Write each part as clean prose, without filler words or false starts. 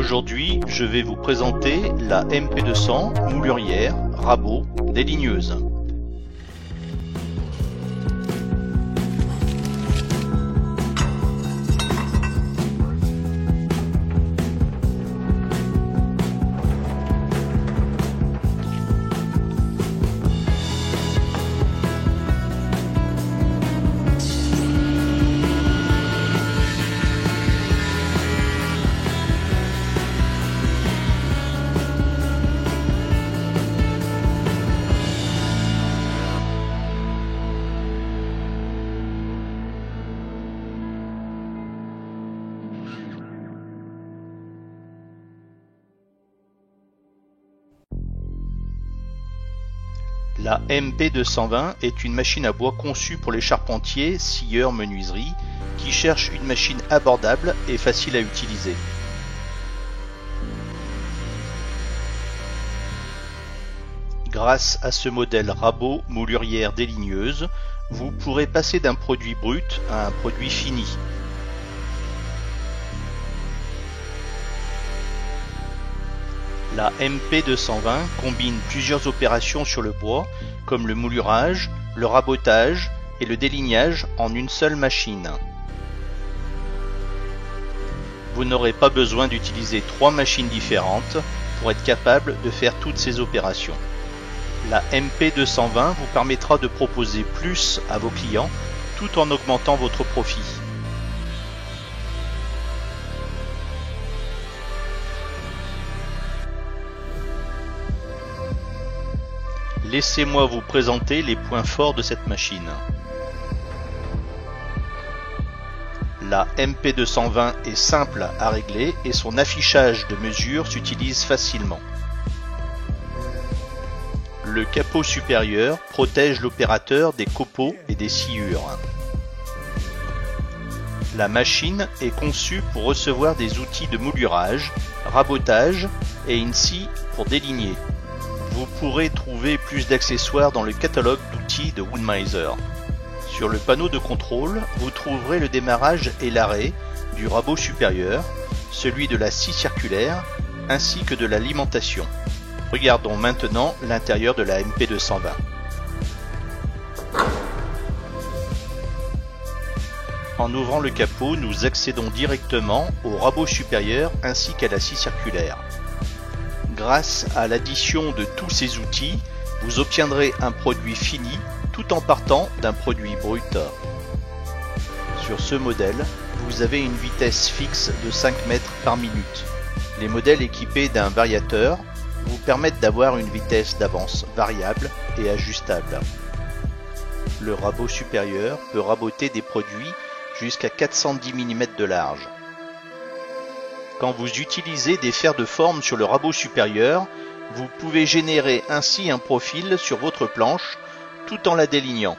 Aujourd'hui, je vais vous présenter la MP200 moulurière, rabot, déligneuse. La MP220 est une machine à bois conçue pour les charpentiers, scieurs, menuiseries qui cherchent une machine abordable et facile à utiliser. Grâce à ce modèle rabot moulurière déligneuse, vous pourrez passer d'un produit brut à un produit fini. La MP220 combine plusieurs opérations sur le bois, comme le moulurage, le rabotage et le délignage en une seule machine. Vous n'aurez pas besoin d'utiliser 3 machines différentes pour être capable de faire toutes ces opérations. La MP220 vous permettra de proposer plus à vos clients tout en augmentant votre profit. Laissez-moi vous présenter les points forts de cette machine. La MP220 est simple à régler et son affichage de mesure s'utilise facilement. Le capot supérieur protège l'opérateur des copeaux et des sciures. La machine est conçue pour recevoir des outils de moulurage, rabotage et une scie pour déligner. Vous pourrez trouver plus d'accessoires dans le catalogue d'outils de Wood-Mizer. Sur le panneau de contrôle, vous trouverez le démarrage et l'arrêt du rabot supérieur, celui de la scie circulaire, ainsi que de l'alimentation. Regardons maintenant l'intérieur de la MP220. En ouvrant le capot, nous accédons directement au rabot supérieur ainsi qu'à la scie circulaire. Grâce à l'addition de tous ces outils, vous obtiendrez un produit fini tout en partant d'un produit brut. Sur ce modèle, vous avez une vitesse fixe de 5 mètres par minute. Les modèles équipés d'un variateur vous permettent d'avoir une vitesse d'avance variable et ajustable. Le rabot supérieur peut raboter des produits jusqu'à 410 mm de large. Quand vous utilisez des fers de forme sur le rabot supérieur, vous pouvez générer ainsi un profil sur votre planche tout en la délignant.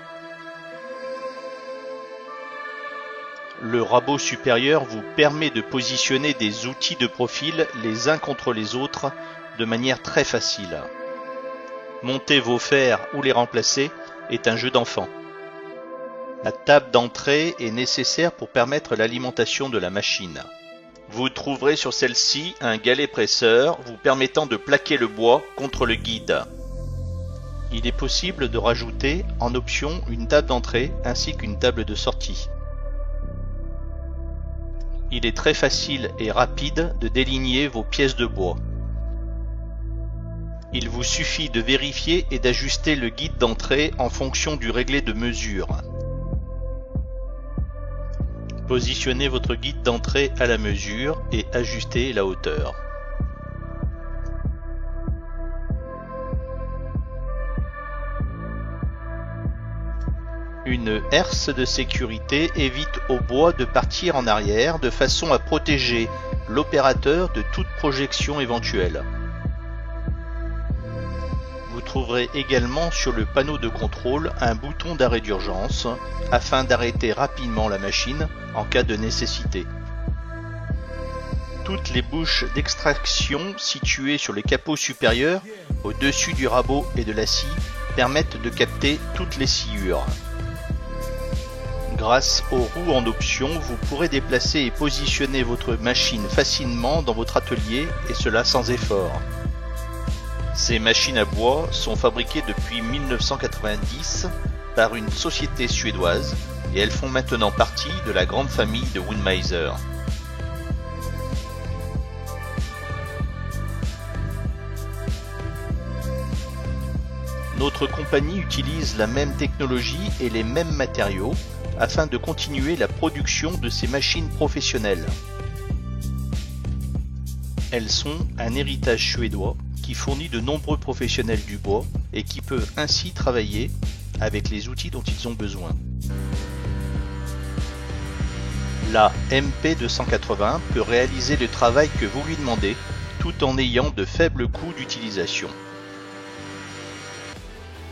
Le rabot supérieur vous permet de positionner des outils de profil les uns contre les autres de manière très facile. Monter vos fers ou les remplacer est un jeu d'enfant. La table d'entrée est nécessaire pour permettre l'alimentation de la machine. Vous trouverez sur celle-ci un galet presseur vous permettant de plaquer le bois contre le guide. Il est possible de rajouter en option une table d'entrée ainsi qu'une table de sortie. Il est très facile et rapide de déligner vos pièces de bois. Il vous suffit de vérifier et d'ajuster le guide d'entrée en fonction du réglé de mesure. Positionnez votre guide d'entrée à la mesure et ajustez la hauteur. Une herse de sécurité évite au bois de partir en arrière de façon à protéger l'opérateur de toute projection éventuelle. Vous trouverez également sur le panneau de contrôle un bouton d'arrêt d'urgence afin d'arrêter rapidement la machine en cas de nécessité. Toutes les bouches d'extraction situées sur le capot supérieur, au-dessus du rabot et de la scie, permettent de capter toutes les sciures. Grâce aux roues en option, vous pourrez déplacer et positionner votre machine facilement dans votre atelier et cela sans effort. Ces machines à bois sont fabriquées depuis 1990 par une société suédoise et elles font maintenant partie de la grande famille de Wood-Mizer. Notre compagnie utilise la même technologie et les mêmes matériaux afin de continuer la production de ces machines professionnelles. Elles sont un héritage suédois qui fournit de nombreux professionnels du bois et qui peuvent ainsi travailler avec les outils dont ils ont besoin. La MP280 peut réaliser le travail que vous lui demandez tout en ayant de faibles coûts d'utilisation.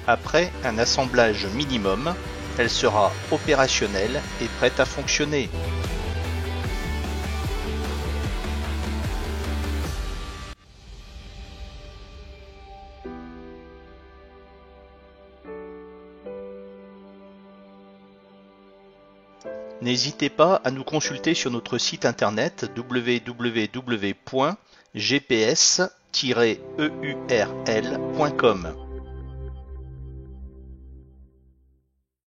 Après un assemblage minimum, elle sera opérationnelle et prête à fonctionner. N'hésitez pas à nous consulter sur notre site internet www.gps-eurl.com.